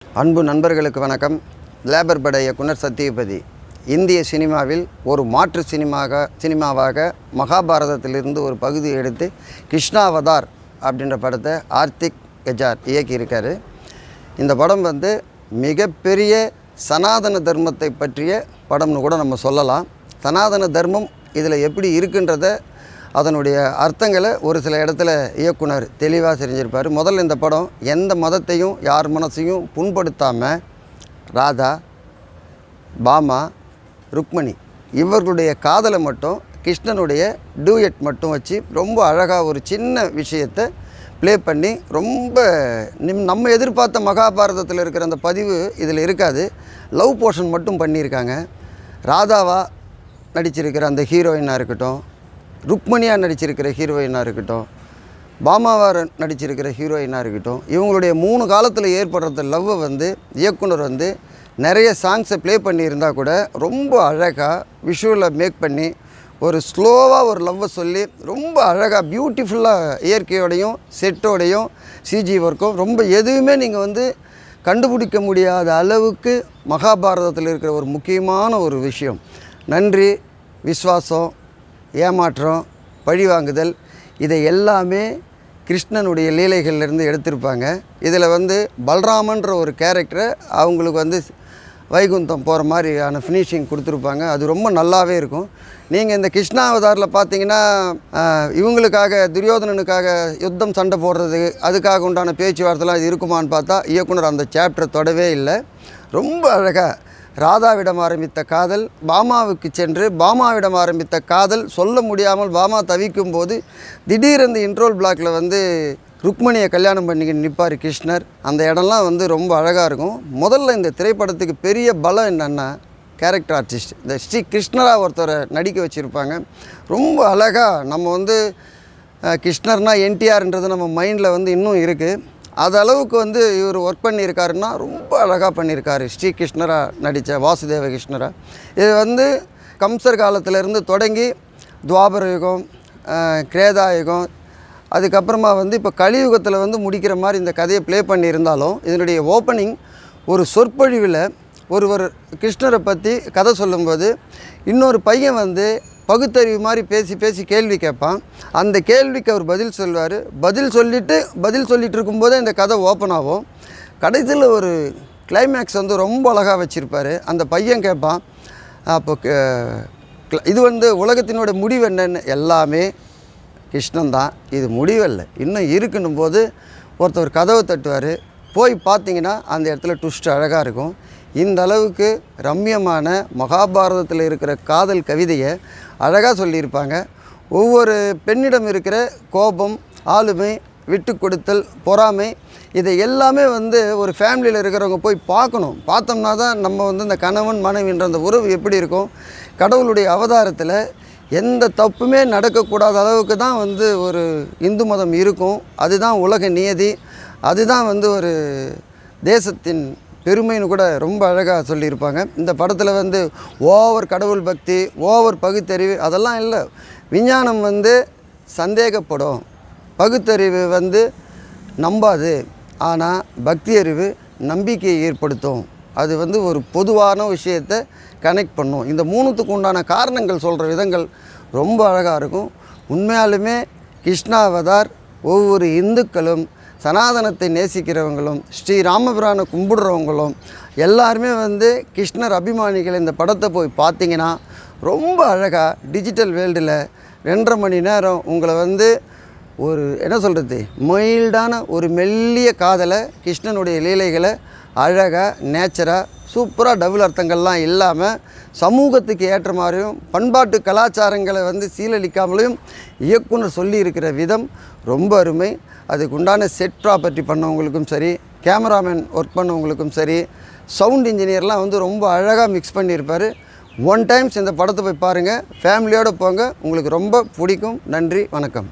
அன்பு நண்பர்களுக்கு வணக்கம். லேபர் பட இயக்குனர் சத்யபதி இந்திய சினிமாவில் ஒரு மாற்று சினிமாவாக மகாபாரதத்திலிருந்து ஒரு பகுதியை எடுத்து கிருஷ்ணாவதார் அப்படின்ற படத்தை ஆர்த்திக் கஜார் இயக்கியிருக்காரு. இந்த படம் மிகப்பெரிய சனாதன தர்மத்தை பற்றிய படம்னு கூட நம்ம சொல்லலாம். சனாதன தர்மம் இதில் எப்படி இருக்குன்றத அதனுடைய அர்த்தங்களை ஒரு சில இடத்துல இயக்குனர் தெளிவாக செஞ்சிருப்பார். முதல்ல இந்த படம் எந்த மதத்தையும் யார் மனசையும் புண்படுத்தாமல் ராதா, பாமா, ருக்மணி இவர்களுடைய காதலை மட்டும் கிருஷ்ணனுடைய டூயட் மட்டும் வச்சு ரொம்ப அழகாக ஒரு சின்ன விஷயத்தை ப்ளே பண்ணி ரொம்ப நம்ம எதிர்பார்த்த மகாபாரதத்தில் இருக்கிற அந்த பதிவு இதில் இருக்காது. லவ் போர்ஷன் மட்டும் பண்ணியிருக்காங்க. ராதாவாக நடிச்சிருக்கிற அந்த ஹீரோயினாக இருக்கட்டும், ருக்மணியாக நடிச்சிருக்கிற ஹீரோயினாக இருக்கட்டும், பாமாவாக நடிச்சிருக்கிற ஹீரோயினாக இருக்கட்டும், இவங்களுடைய 3 காலத்தில் ஏற்படுற லவ்வை இயக்குனர் நிறைய சாங்ஸை ப்ளே பண்ணியிருந்தால் கூட ரொம்ப அழகாக விஷுவலை மேக் பண்ணி ஒரு ஸ்லோவாக ஒரு லவ்வை சொல்லி ரொம்ப அழகாக பியூட்டிஃபுல்லாக இயற்கையோடையும் செட்டோடையும் சிஜி ஒர்க்கும் ரொம்ப எதுவுமே நீங்கள் கண்டுபிடிக்க முடியாத அளவுக்கு மகாபாரதத்தில் இருக்கிற ஒரு முக்கியமான ஒரு விஷயம். நன்றி, விஸ்வாசம், ஏமாற்றம், பழிவாங்குதல் இதை எல்லாமே கிருஷ்ணனுடைய லீலைகள்லேருந்து எடுத்திருப்பாங்க. இதில் பல்ராமன்ற ஒரு கேரக்டரை அவங்களுக்கு வைகுந்தம் போகிற மாதிரியான ஃபினிஷிங் கொடுத்துருப்பாங்க. அது ரொம்ப நல்லாவே இருக்கும். நீங்கள் இந்த கிருஷ்ணாவதாரில் பார்த்தீங்கன்னா இவங்களுக்காக துரியோதனனுக்காக யுத்தம் சண்டை போடுறது அதுக்காக உண்டான பேச்சுவார்த்தைலாம் இது இருக்குமான்னு பார்த்தா இயக்குனர் அந்த சாப்டரை தொடவே இல்லை. ரொம்ப அழகாக ராதாவிடம் ஆரம்பித்த காதல் பாமாவுக்கு சென்று பாமாவிடம் ஆரம்பித்த காதல் சொல்ல முடியாமல் பாமா தவிக்கும் போது திடீரென்று இன்ட்ரோல் பிளாக்கில் ருக்மணியை கல்யாணம் பண்ணிக்கிட்டு நிற்பார் கிருஷ்ணர். அந்த இடம்லாம் ரொம்ப அழகாக இருக்கும். முதல்ல இந்த திரைப்படத்துக்கு பெரிய பலம் என்னென்னா கேரக்டர் ஆர்டிஸ்ட் இந்த ஸ்ரீ கிருஷ்ணராக ஒருத்தரை நடிக்க வச்சுருப்பாங்க. ரொம்ப அழகாக நம்ம கிருஷ்ணர்னா என்டிஆர்ன்றது நம்ம மைண்டில் இன்னும் இருக்குது. அது அளவுக்கு இவர் ஒர்க் பண்ணியிருக்காருன்னா ரொம்ப அழகாக பண்ணியிருக்காரு. ஸ்ரீ கிருஷ்ணராக நடித்த வாசுதேவ கிருஷ்ணராக இது கம்சர் காலத்திலேருந்து தொடங்கி துவாபர யுகம், கிரேதா யுகம், அதுக்கப்புறமா இப்போ கலியுகத்தில் முடிக்கிற மாதிரி இந்த கதையை ப்ளே பண்ணியிருந்தாலும் இதனுடைய ஓப்பனிங் ஒரு சொற்பொழிவில் ஒருவர் கிருஷ்ணரை பற்றி கதை சொல்லும்போது இன்னொரு பையன் பகுத்தறிவு மாதிரி பேசி கேள்வி கேட்பான். அந்த கேள்விக்கு அவர் பதில் சொல்வார். பதில் சொல்லிட்டு இருக்கும்போதே இந்த கதை ஓப்பன் ஆகும். கடைசியில் ஒரு கிளைமேக்ஸ் ரொம்ப அழகாக வச்சுருப்பார். அந்த பையன் கேட்பான், அப்போ இது உலகத்தினோட முடிவு என்னன்னு. எல்லாமே கிருஷ்ணன் தான், இது முடிவல்ல, இன்னும் இருக்குன்னும் போது ஒருத்தர் கதவை தட்டுவார். போய் பார்த்தீங்கன்னா அந்த இடத்துல ட்விஸ்ட் அழகாக இருக்கும். இந்த அளவுக்கு ரம்யமான மகாபாரதத்தில் இருக்கிற காதல் கவிதையை அழகாக சொல்லியிருப்பாங்க. ஒவ்வொரு பெண்ணிடம் இருக்கிற கோபம், ஆளுமை, விட்டு கொடுத்தல், பொறாமை இதை எல்லாமே ஒரு ஃபேமிலியில் இருக்கிறவங்க போய் பார்க்கணும். பார்த்தோம்னா தான் நம்ம இந்த கணவன் மனைவின்ற அந்த உறவு எப்படி இருக்கும். கடவுளுடைய அவதாரத்தில் எந்த தப்புமே நடக்கக்கூடாத அளவுக்கு தான் ஒரு இந்து மதம் இருக்கும். அதுதான் உலக நியதி, அதுதான் ஒரு தேசத்தின் பெருமைன்னு கூட ரொம்ப அழகாக சொல்லியிருப்பாங்க. இந்த படத்தில் ஓவர் கடவுள் பக்தி, ஓவர் பகுத்தறிவு அதெல்லாம் இல்லை. விஞ்ஞானம் சந்தேகப்படும், பகுத்தறிவு நம்பாது, ஆனால் பக்தி அறிவு நம்பிக்கையை ஏற்படுத்தும். அது ஒரு பொதுவான விஷயத்தை கனெக்ட் பண்ணும். இந்த 3த்துக்கு உண்டான காரணங்கள் சொல்கிற விதங்கள் ரொம்ப அழகாக இருக்கும். உண்மையாலுமே கிருஷ்ணாவதார் ஒவ்வொரு இந்துக்களும், சனாதனத்தை நேசிக்கிறவங்களும், ஸ்ரீராமபிரானை கும்பிடுறவங்களும் எல்லாருமே கிருஷ்ணர் அபிமானிகள் இந்த படத்தை போய் பார்த்தீங்கன்னா ரொம்ப அழகாக டிஜிட்டல் வேர்ல்டில் 2.5 மணி நேரம் உங்களை ஒரு என்ன சொல்கிறது மைல்டான ஒரு மெல்லிய காதலை, கிருஷ்ணனுடைய லீலைகளை அழகாக நேச்சராக சூப்பராக டபுள் அர்த்தங்கள்லாம் இல்லாமல் சமூகத்துக்கு ஏற்ற மாதிரியும் பண்பாட்டு கலாச்சாரங்களை சீரழிக்காமலையும் இயக்குனர் சொல்லியிருக்கிற விதம் ரொம்ப அருமை. அதுக்கு உண்டான செட் ப்ராப்பர்ட்டி பண்ணவங்களுக்கும் சரி, கேமராமேன் ஒர்க் பண்ணவங்களுக்கும் சரி, சவுண்ட் இன்ஜினியர்லாம் ரொம்ப அழகாக மிக்ஸ் பண்ணியிருப்பார். 1 டைம்ஸ் இந்த படத்தை போய் பாருங்கள், ஃபேமிலியோடு போங்க, உங்களுக்கு ரொம்ப பிடிக்கும். நன்றி, வணக்கம்.